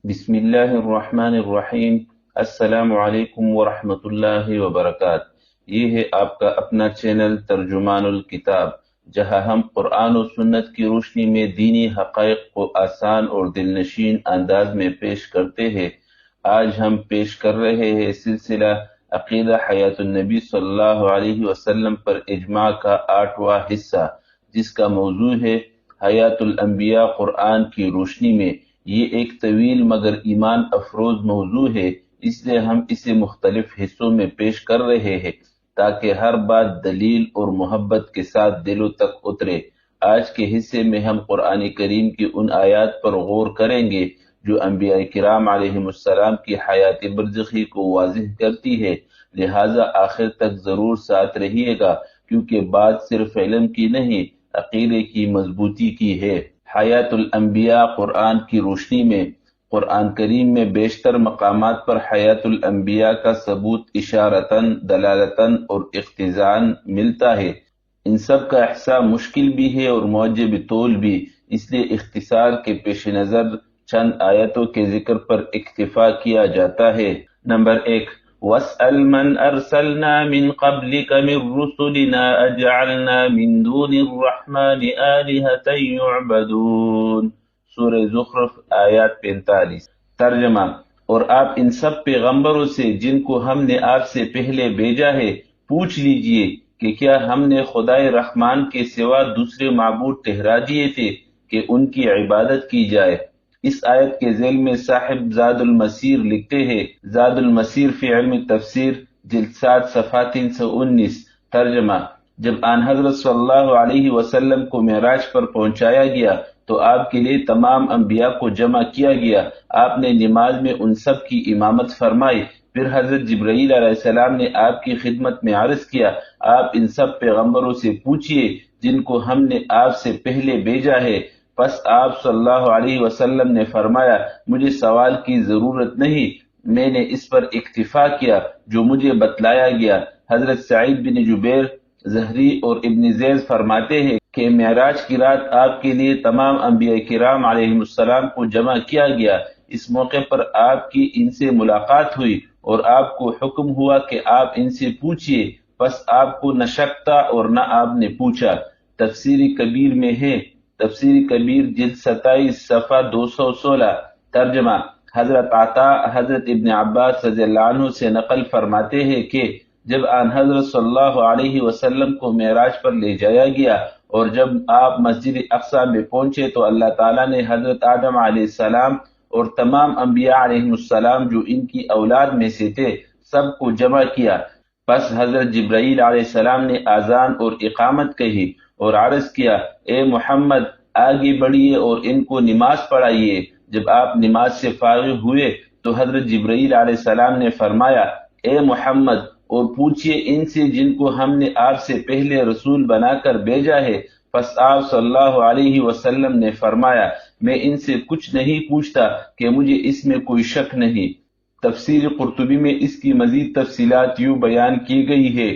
بسم اللہ الرحمن الرحیم۔ السلام علیکم ورحمۃ اللہ وبرکاتہ۔ یہ ہے آپ کا اپنا چینل ترجمان الکتاب، جہاں ہم قرآن و سنت کی روشنی میں دینی حقائق کو آسان اور دلنشین انداز میں پیش کرتے ہیں۔ آج ہم پیش کر رہے ہیں سلسلہ عقیدہ حیات النبی صلی اللہ علیہ وسلم پر اجماع کا 8واں حصہ، جس کا موضوع ہے حیات الانبیاء قرآن کی روشنی میں۔ یہ ایک طویل مگر ایمان افروز موضوع ہے، اس لیے ہم اسے مختلف حصوں میں پیش کر رہے ہیں تاکہ ہر بات دلیل اور محبت کے ساتھ دلوں تک اترے۔ آج کے حصے میں ہم قرآن کریم کی ان آیات پر غور کریں گے جو انبیاء کرام علیہم السلام کی حیات برزخی کو واضح کرتی ہے، لہٰذا آخر تک ضرور ساتھ رہیے گا، کیونکہ بات صرف علم کی نہیں، عقیدے کی مضبوطی کی ہے۔ حیات الانبیاء قرآن کی روشنی میں۔ قرآن کریم میں بیشتر مقامات پر حیات الانبیاء کا ثبوت اشارتاً، دلالتاً اور اقتضاً ملتا ہے۔ ان سب کا احصاء مشکل بھی ہے اور موجب طول بھی، اس لیے اختصار کے پیش نظر چند آیتوں کے ذکر پر اکتفا کیا جاتا ہے۔ نمبر 1، وَاسْأَلْ مَنْ أَرْسَلْنَا مِنْ قَبْلِكَ مِنْ رُسُلِنَا أَجْعَلْنَا مِنْ دُونِ الرَّحْمَنِ آلِهَةً يُعْبَدُونَ، سورہ زخرف آیات 45۔ ترجمہ، اور آپ ان سب پیغمبروں سے جن کو ہم نے آپ سے پہلے بھیجا ہے پوچھ لیجئے کہ کیا ہم نے خدائے رحمان کے سوا دوسرے معبود ٹھہرا دیے تھے کہ ان کی عبادت کی جائے۔ اس آیت کے ذیل میں صاحب زاد المسیر لکھتے ہیں، زاد المسیر فی علم تفسیر، جلد 7 صفحہ 319۔ ترجمہ، جب آن حضرت صلی اللہ علیہ وسلم کو معراج پر پہنچایا گیا تو آپ کے لیے تمام انبیاء کو جمع کیا گیا۔ آپ نے نماز میں ان سب کی امامت فرمائی۔ پھر حضرت جبرائیل علیہ السلام نے آپ کی خدمت میں عرض کیا، آپ ان سب پیغمبروں سے پوچھئے جن کو ہم نے آپ سے پہلے بھیجا ہے۔ پس آپ صلی اللہ علیہ وسلم نے فرمایا، مجھے سوال کی ضرورت نہیں، میں نے اس پر اکتفا کیا جو مجھے بتلایا گیا۔ حضرت سعید بن جبیر زہری اور ابن زید فرماتے ہیں کہ معراج کی رات آپ کے لیے تمام انبیاء کرام علیہ السلام کو جمع کیا گیا۔ اس موقع پر آپ کی ان سے ملاقات ہوئی اور آپ کو حکم ہوا کہ آپ ان سے پوچھئے، پس آپ کو نہ شک تھا اور نہ آپ نے پوچھا۔ تفسیر کبیر میں ہے، تفسیر کبیر جلد 27 صفحہ 216۔ ترجمہ، حضرت عطا حضرت ابن عباس رضی اللہ عنہ سے نقل فرماتے ہیں کہ جب آن حضرت صلی اللہ علیہ وسلم کو معراج پر لے جایا گیا اور جب آپ مسجد اقصی میں پہنچے تو اللہ تعالیٰ نے حضرت آدم علیہ السلام اور تمام انبیاء علیہ السلام جو ان کی اولاد میں سے تھے سب کو جمع کیا۔ پس حضرت جبرائیل علیہ السلام نے اذان اور اقامت کہی اور عرض کیا، اے محمد آگے بڑھیے اور ان کو نماز پڑھائیے۔ جب آپ نماز سے فارغ ہوئے تو حضرت جبرائیل علیہ السلام نے فرمایا، اے محمد اور پوچھئے ان سے جن کو ہم نے آپ سے پہلے رسول بنا کر بھیجا ہے۔ پس آپ صلی اللہ علیہ وسلم نے فرمایا، میں ان سے کچھ نہیں پوچھتا کہ مجھے اس میں کوئی شک نہیں۔ تفسیر قرطبی میں اس کی مزید تفصیلات یوں بیان کی گئی ہے۔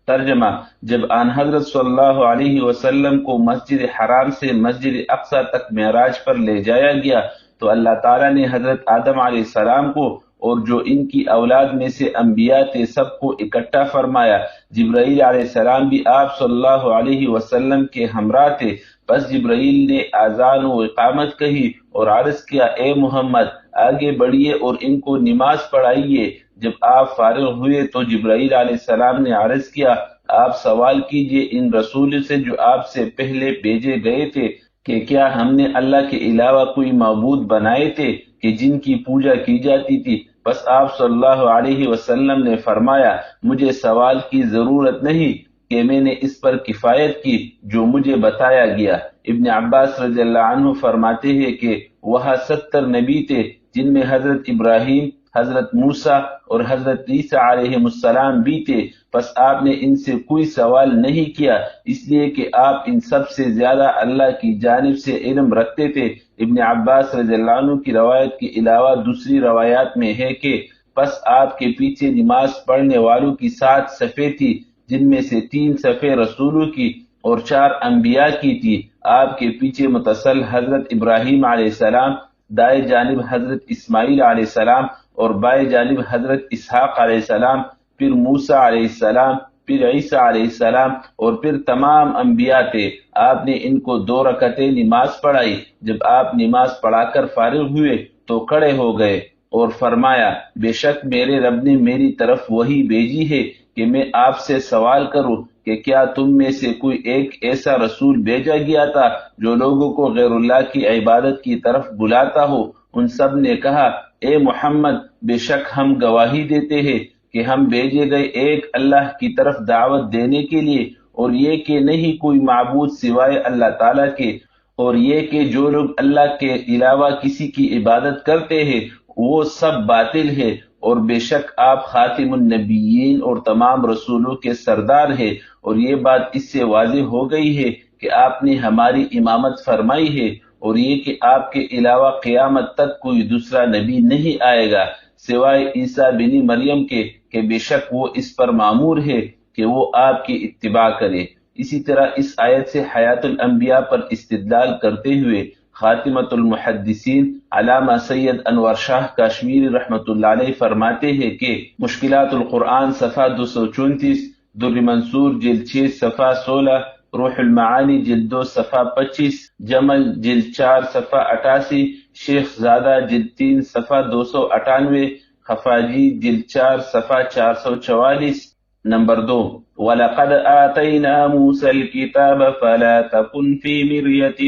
ترجمہ، جب آن حضرت صلی اللہ علیہ وسلم کو مسجد حرام سے مسجد اقصی تک معراج پر لے جایا گیا تو اللہ تعالیٰ نے حضرت آدم علیہ السلام کو اور جو ان کی اولاد میں سے انبیاء تھے سب کو اکٹھا فرمایا۔ جبرائیل علیہ السلام بھی آپ صلی اللہ علیہ وسلم کے ہمراہ تھے۔ بس جبرائیل نے اذان و اقامت کہی اور عرض کیا، اے محمد آگے بڑھیے اور ان کو نماز پڑھائیے۔ جب آپ فارغ ہوئے تو جبرائیل علیہ السلام نے عرض کیا، آپ سوال کیجئے ان رسول سے جو آپ سے پہلے بھیجے گئے تھے کہ کیا ہم نے اللہ کے علاوہ کوئی معبود بنائے تھے کہ جن کی پوجا کی جاتی تھی۔ بس آپ صلی اللہ علیہ وسلم نے فرمایا، مجھے سوال کی ضرورت نہیں کہ میں نے اس پر کفایت کی جو مجھے بتایا گیا۔ ابن عباس رضی اللہ عنہ فرماتے ہیں کہ وہاں 70 نبی تھے جن میں حضرت ابراہیم، حضرت موسیٰ اور حضرت عیسیٰ علیہ السلام بھی تھے۔ پس آپ نے ان سے کوئی سوال نہیں کیا اس لیے کہ آپ ان سب سے زیادہ اللہ کی جانب سے علم رکھتے تھے۔ ابن عباس رضی اللہ عنہ کی روایت کے علاوہ دوسری روایات میں ہے کہ پس آپ کے پیچھے نماز پڑھنے والوں کی 7 صفیں تھی، جن میں سے 3 صفیں رسولوں کی اور 4 انبیاء کی تھی۔ آپ کے پیچھے متصل حضرت ابراہیم علیہ السلام، دائیں جانب حضرت اسماعیل علیہ السلام اور بائیں جانب حضرت اسحاق علیہ السلام، پھر موسیٰ علیہ السلام، پھر عیسیٰ علیہ السلام، اور پھر تمام انبیاء تھے۔ آپ نے ان کو 2 رکعتیں نماز پڑھائی۔ جب آپ نماز پڑھا کر فارغ ہوئے تو کھڑے ہو گئے اور فرمایا، بے شک میرے رب نے میری طرف وحی بھیجی ہے کہ میں آپ سے سوال کروں کہ کیا تم میں سے کوئی ایک ایسا رسول بھیجا گیا تھا جو لوگوں کو غیر اللہ کی عبادت کی طرف بلاتا ہو؟ ان سب نے کہا، اے محمد، بے شک ہم گواہی دیتے ہیں کہ ہم بھیجے گئے ایک اللہ کی طرف دعوت دینے کے لیے، اور یہ کہ نہیں کوئی معبود سوائے اللہ تعالیٰ کے، اور یہ کہ جو لوگ اللہ کے علاوہ کسی کی عبادت کرتے ہیں وہ سب باطل ہے، اور بے شک آپ خاتم النبیین اور تمام رسولوں کے سردار ہیں، اور یہ بات اس سے واضح ہو گئی ہے کہ آپ نے ہماری امامت فرمائی ہے، اور یہ کہ آپ کے علاوہ قیامت تک کوئی دوسرا نبی نہیں آئے گا سوائے عیسیٰ بن مریم کے، کہ بے شک وہ اس پر مامور ہے کہ وہ آپ کی اتباع کرے۔ اسی طرح اس آیت سے حیات الانبیاء پر استدلال کرتے ہوئے خاتمۃ المحدثین علامہ سید انور شاہ کاشمیری رحمۃ اللہ علیہ فرماتے ہیں کہ مشکلات القرآن صفحہ 234، در منصور جلد 6 صفحہ 16، روح المعانی جلد 2 صفحہ 25، جمل جلد 4 صفحہ 88، شیخ زادہ جلد 3 صفحہ 298، خفاجی جلد 4 صفحہ 444۔ نمبر 2، وَلَقَدْ آتَيْنَا مُوسَى الْكِتَابَ فَلَا تَكُنْ فِي مِرْيَةٍ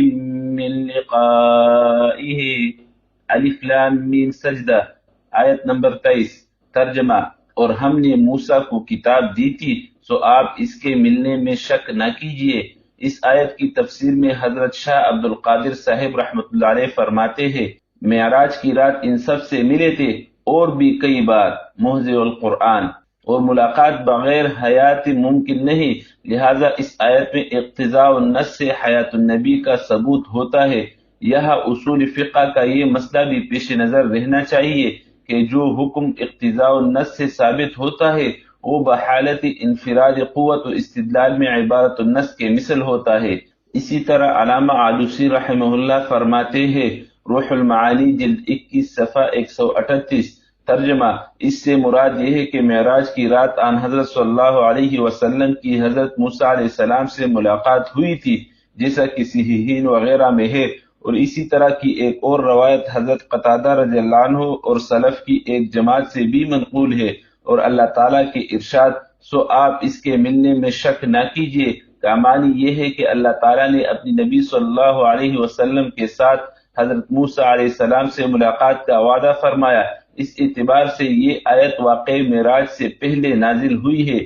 مِّن لِقَائِهِ، الف لام میم سجدہ، آیت نمبر 23۔ ترجمہ، اور ہم نے موسیٰ کو کتاب دی تھی سو آپ اس کے ملنے میں شک نہ کیجیے۔ اس آیت کی تفسیر میں حضرت شاہ عبد القادر صاحب رحمۃ اللہ علیہ فرماتے ہیں، معراج کی رات ان سب سے ملے تھے اور بھی کئی بار محض القرآن، اور ملاقات بغیر حیات ممکن نہیں، لہذا اس آیت میں اقتضاء النص سے حیات النبی کا ثبوت ہوتا ہے۔ یہاں اصول فقہ کا یہ مسئلہ بھی پیش نظر رہنا چاہیے کہ جو حکم اقتضاء النص سے ثابت ہوتا ہے وہ بحالت انفراد قوت و استدلال میں عبارت النص کے مثل ہوتا ہے۔ اسی طرح علامہ آلوسی رحمہ اللہ فرماتے ہیں، روح المعانی جلد 21 صفحہ 138۔ ترجمہ، اس سے مراد یہ ہے کہ معراج کی رات آن حضرت صلی اللہ علیہ وسلم کی حضرت موسیٰ علیہ السلام سے ملاقات ہوئی تھی، جیسا کہ صحیحین وغیرہ میں ہے، اور اسی طرح کی ایک اور روایت حضرت قتادہ رضی اللہ عنہ اور سلف کی ایک جماعت سے بھی منقول ہے، اور اللہ تعالیٰ کے ارشاد، سو آپ اس کے ملنے میں شک نہ کیجیے کا معنی یہ ہے کہ اللہ تعالیٰ نے اپنی نبی صلی اللہ علیہ وسلم کے ساتھ حضرت موسیٰ علیہ السلام سے ملاقات کا وعدہ فرمایا۔ اس اعتبار سے یہ آیت واقع معراج سے پہلے نازل ہوئی ہے۔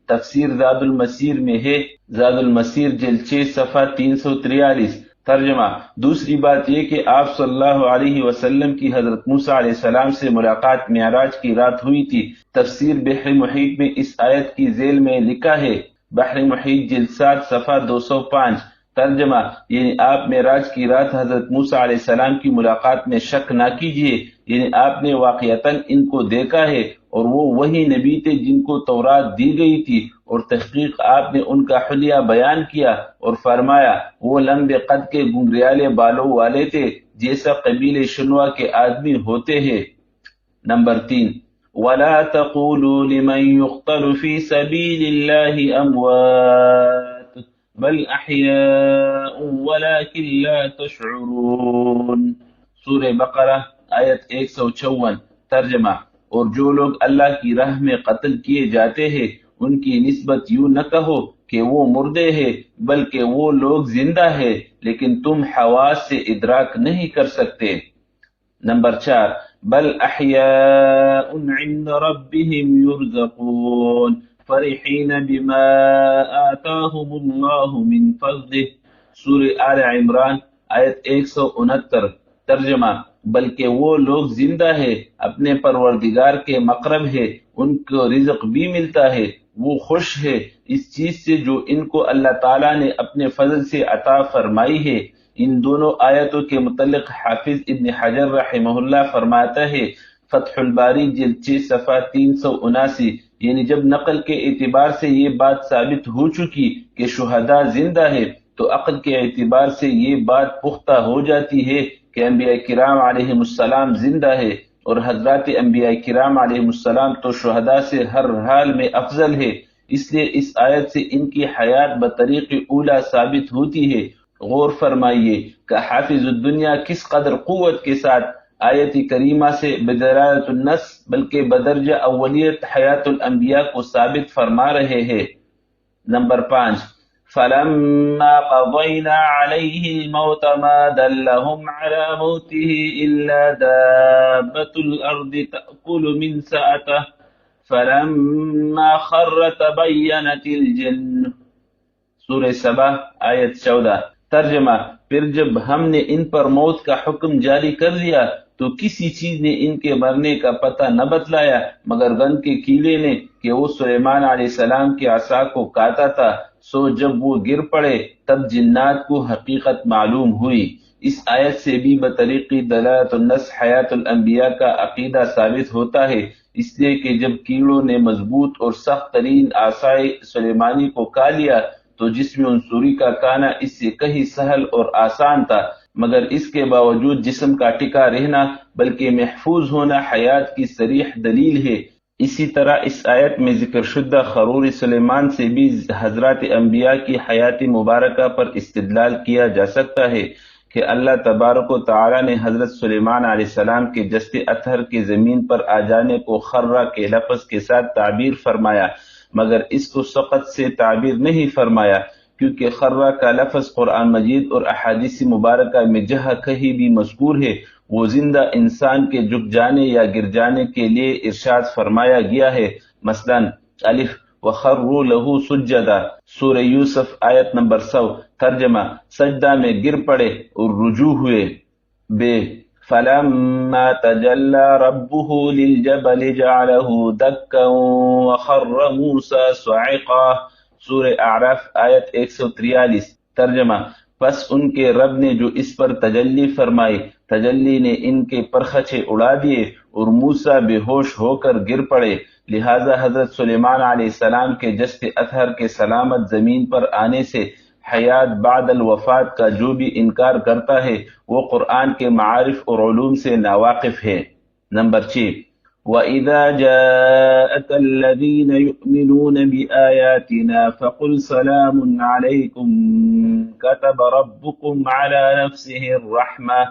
تفسیر زاد المسیر میں ہے، زاد المسیر جلد 6 صفحہ 343۔ ترجمہ، دوسری بات یہ کہ آپ صلی اللہ علیہ وسلم کی حضرت موسیٰ علیہ السلام سے ملاقات معراج کی رات ہوئی تھی۔ تفسیر بحر محیط میں اس آیت کی ذیل میں لکھا ہے، بحر محیط جلد 7 صفحہ 205۔ ترجمہ، یعنی آپ معراج کی رات حضرت موسیٰ علیہ السلام کی ملاقات میں شک نہ کیجیے، یعنی آپ نے واقعتاً ان کو دیکھا ہے، اور وہ وہی نبی تھے جن کو تورات دی گئی تھی، اور تحقیق آپ نے ان کا حلیہ بیان کیا اور فرمایا وہ لمبے قد کے گنگریالے بالوں والے تھے جیسا قبیل شنوا کے آدمی ہوتے ہیں۔ نمبر 3، وَلَا تَقُولُوا لِمَنْ يُقْتَلُ فِي سَبِيلِ اللَّهِ أَمْوَاتٌ بَلْ أَحْيَاءٌ وَلَكِنْ لَا تَشْعُرُونَ، سورہ بقرہ آیت 154۔ ترجمہ، اور جو لوگ اللہ کی راہ میں قتل کیے جاتے ہیں ان کی نسبت یوں نہ کہو کہ وہ مردے ہیں، بلکہ وہ لوگ زندہ ہیں لیکن تم حواس سے ادراک نہیں کر سکتے۔ نمبر 4، بل احیاء عند ربهم یرزقون فرحین بما آتاهم اللہ من فضلہ، سورہ آل عمران آیت 169۔ ترجمہ، بلکہ وہ لوگ زندہ ہے، اپنے پروردگار کے مقرب ہے، ان کو رزق بھی ملتا ہے، وہ خوش ہے اس چیز سے جو ان کو اللہ تعالیٰ نے اپنے فضل سے عطا فرمائی ہے۔ ان دونوں آیتوں کے متعلق حافظ ابن حجر رحمہ اللہ فرماتا ہے، فتح الباری جلد 6 صفحہ 379، یعنی جب نقل کے اعتبار سے یہ بات ثابت ہو چکی کہ شہداء زندہ ہے تو عقل کے اعتبار سے یہ بات پختہ ہو جاتی ہے کہ انبیاء کرام علیہ السلام زندہ ہے اور حضرات انبیاء کرام علیہ السلام تو شہداء سے ہر حال میں افضل ہے، اس لیے اس آیت سے ان کی حیات بطریق اولا ثابت ہوتی ہے۔ غور فرمائیے کہ حافظ الدنیا کس قدر قوت کے ساتھ آیت کریمہ سے بدلالت النص بلکہ بدرجہ اولیت حیات الانبیاء کو ثابت فرما رہے ہیں۔ نمبر 5، فَلَمَّا قَضَيْنَا عَلَيْهِ الْمَوْتَ مَا دَلَّهُمْ عَلَى مَوْتِهِ إِلَّا دَابَّةُ الْأَرْضِ تَأْكُلُ مِنْ سَأَتَهُ فَلَمَّا خَرَّ تَبَيَّنَتِ الْجِنُّ۔ سورہ سبا آیت 14۔ ترجمہ، پھر جب ہم نے ان پر موت کا حکم جاری کر دیا تو کسی چیز نے ان کے مرنے کا پتہ نہ بتلایا مگر غن کے کیلے نے کہ وہ سلیمان علیہ السلام کی عصا کو کاتا تھا، سو جب وہ گر پڑے تب جنات کو حقیقت معلوم ہوئی۔ اس آیت سے بھی بطریقی دلالت النص حیات الانبیاء کا عقیدہ ثابت ہوتا ہے، اس لیے کہ جب کیڑوں نے مضبوط اور سخت ترین عصائے سلیمانی کو کھا لیا تو جسم عنصری کا کھانا اس سے کہیں سہل اور آسان تھا، مگر اس کے باوجود جسم کا ٹکا رہنا بلکہ محفوظ ہونا حیات کی صریح دلیل ہے۔ اسی طرح اس آیت میں ذکر شدہ خرور سلیمان سے بھی حضرات انبیاء کی حیات مبارکہ پر استدلال کیا جا سکتا ہے کہ اللہ تبارک و تعالی نے حضرت سلیمان علیہ السلام کے جسد اطہر کے زمین پر آ جانے کو خرہ کے لفظ کے ساتھ تعبیر فرمایا، مگر اس کو سقط سے تعبیر نہیں فرمایا، کیونکہ خرہ کا لفظ قرآن مجید اور احادیث مبارکہ میں جہاں کہیں بھی مذکور ہے وہ زندہ انسان کے جھک جانے یا گر جانے کے لیے ارشاد فرمایا گیا ہے۔ مثلا الف وخروا له سجدا، سورہ یوسف آیت نمبر 100۔ ترجمہ، سجدہ میں گر پڑے اور رجوع ہوئے۔ بے فلما تجلى ربه للجبل جعله دكا وخر موسى صعقا، سورہ اعراف آیت 143۔ ترجمہ، پس ان کے رب نے جو اس پر تجلی فرمائی، تجلی نے ان کے پرخچے اڑا دیے اور موسیٰ بے ہوش ہو کر گر پڑے، لہذا حضرت سلیمان علیہ السلام کے جسد اطہر کے سلامت زمین پر آنے سے حیات بعد الوفات کا جو بھی انکار کرتا ہے وہ قرآن کے معارف اور علوم سے ناواقف ہے۔ نمبر 6، وَإِذَا جَاءَكَ الَّذِينَ يُؤْمِنُونَ بِآيَاتِنَا فَقُلْ سَلَامٌ عَلَيْكُمْ كَتَبَ رَبُّكُمْ عَلَى نَفْسِهِ الرَّحْمَةَ،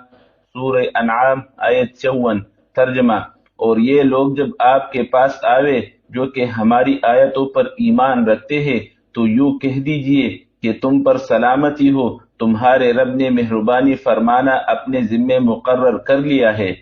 سورہ انعام آیت 54۔ ترجمہ، اور یہ لوگ جب آپ کے پاس آوے جو کہ ہماری آیتوں پر ایمان رکھتے ہیں تو یوں کہہ دیجئے کہ تم پر سلامتی ہو، تمہارے رب نے مہربانی فرمانا اپنے ذمے مقرر کر لیا ہے۔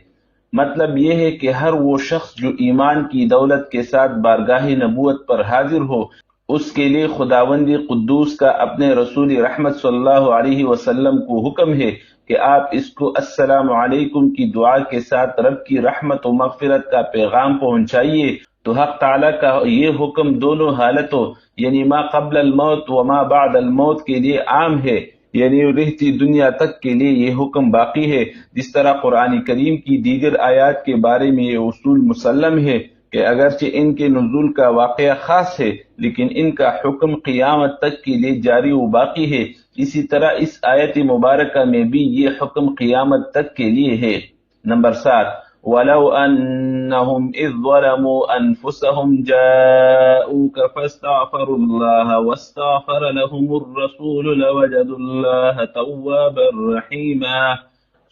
مطلب یہ ہے کہ ہر وہ شخص جو ایمان کی دولت کے ساتھ بارگاہ نبوت پر حاضر ہو، اس کے لیے خداوند قدوس کا اپنے رسول رحمت صلی اللہ علیہ وسلم کو حکم ہے کہ آپ اس کو السلام علیکم کی دعا کے ساتھ رب کی رحمت و مغفرت کا پیغام پہنچائیے۔ تو حق تعالیٰ کا یہ حکم دونوں حالتوں یعنی ما قبل الموت و ما بعد الموت کے لیے عام ہے، یعنی رہتی دنیا تک کے لیے یہ حکم باقی ہے، جس طرح قرآن کریم کی دیگر آیات کے بارے میں یہ اصول مسلم ہے کہ اگرچہ ان کے نزول کا واقعہ خاص ہے لیکن ان کا حکم قیامت تک کے لیے جاری و باقی ہے۔ اسی طرح اس آیت مبارکہ میں بھی یہ حکم قیامت تک کے لیے ہے۔ نمبر 7، وَلَوْ أَنَّهُمْ إِذْ ظَلَمُوا أَنفُسَهُمْ جَاءُوكَ فَاسْتَغْفَرُوا اللَّهَ وَاسْتَغْفَرَ لَهُمُ الرَّسُولُ لَوَجَدُوا اللَّهَ تَوَّابًا رَحِيمًا،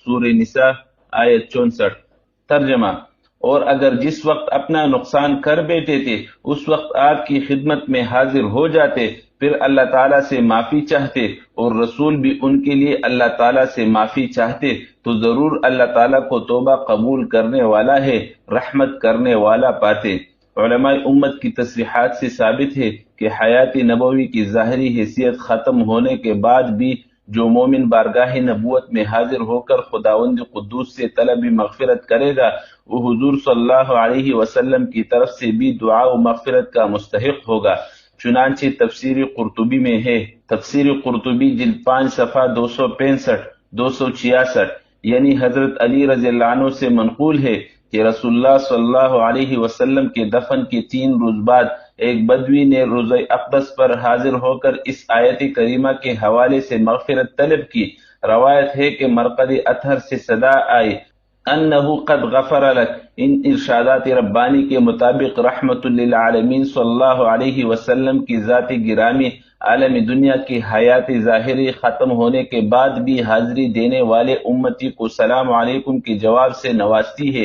سورہ نساء آیت 64۔ ترجمہ، اور اگر جس وقت اپنا نقصان کر بیٹھے تھے اس وقت آپ کی خدمت میں حاضر ہو جاتے، پھر اللہ تعالیٰ سے معافی چاہتے اور رسول بھی ان کے لیے اللہ تعالیٰ سے معافی چاہتے تو ضرور اللہ تعالیٰ کو توبہ قبول کرنے والا ہے، رحمت کرنے والا پاتے۔ علماء امت کی تصریحات سے ثابت ہے کہ حیات نبوی کی ظاہری حیثیت ختم ہونے کے بعد بھی جو مومن بارگاہ نبوت میں حاضر ہو کر خداوند قدوس سے طلب مغفرت کرے گا وہ حضور صلی اللہ علیہ وسلم کی طرف سے بھی دعا و مغفرت کا مستحق ہوگا۔ چنانچہ تفسیر قرطبی میں ہے، تفسیر قرطبی جلد 5 صفحہ 265 266، یعنی حضرت علی رضی اللہ عنہ سے منقول ہے کہ رسول اللہ صلی اللہ علیہ وسلم کے دفن کے 3 روز بعد ایک بدوی نے روضہ اقدس پر حاضر ہو کر اس آیت کریمہ کے حوالے سے مغفرت طلب کی۔ روایت ہے کہ مرقد اطہر سے صدا آئی انہو قد غفر لک، ان ارشادات ربانی کے مطابق رحمت للعالمین صلی اللہ علیہ وسلم کی ذات گرامی عالم دنیا کی حیات ظاہری ختم ہونے کے بعد بھی حاضری دینے والے امتی کو سلام علیکم کے جواب سے نوازتی ہے،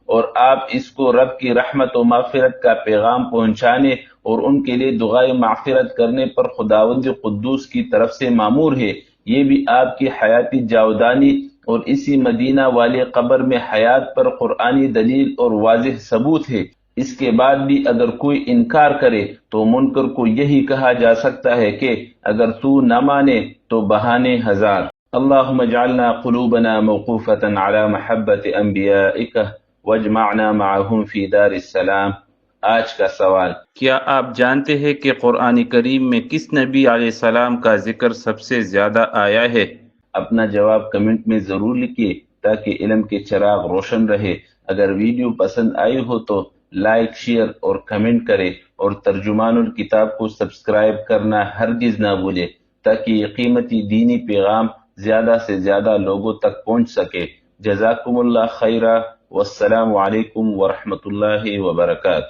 اور آپ اس کو رب کی رحمت و مغفرت کا پیغام پہنچانے اور ان کے لیے دعائے مغفرت کرنے پر خداوند قدوس کی طرف سے مامور ہے۔ یہ بھی آپ کی حیاتی جاودانی اور اسی مدینہ والی قبر میں حیات پر قرآنی دلیل اور واضح ثبوت ہے۔ اس کے بعد بھی اگر کوئی انکار کرے تو منکر کو یہی کہا جا سکتا ہے کہ اگر تو نہ مانے تو بہانے ہزار۔ اللہم اجعلنا قلوبنا موقوفة على محبت انبیائک واجمعنا معهم فی دار السلام۔ آج کا سوال، کیا آپ جانتے ہیں کہ قرآن کریم میں کس نبی علیہ السلام کا ذکر سب سے زیادہ آیا ہے؟ اپنا جواب کمنٹ میں ضرور لکھیے تاکہ علم کے چراغ روشن رہے۔ اگر ویڈیو پسند آئی ہو تو لائک، شیئر اور کمنٹ کرے، اور ترجمان الکتاب کو سبسکرائب کرنا ہرگز نہ بھولے تاکہ یہ قیمتی دینی پیغام زیادہ سے زیادہ لوگوں تک پہنچ سکے۔ جزاکم اللہ خیرہ، والسلام علیکم ورحمۃ اللہ وبرکاتہ۔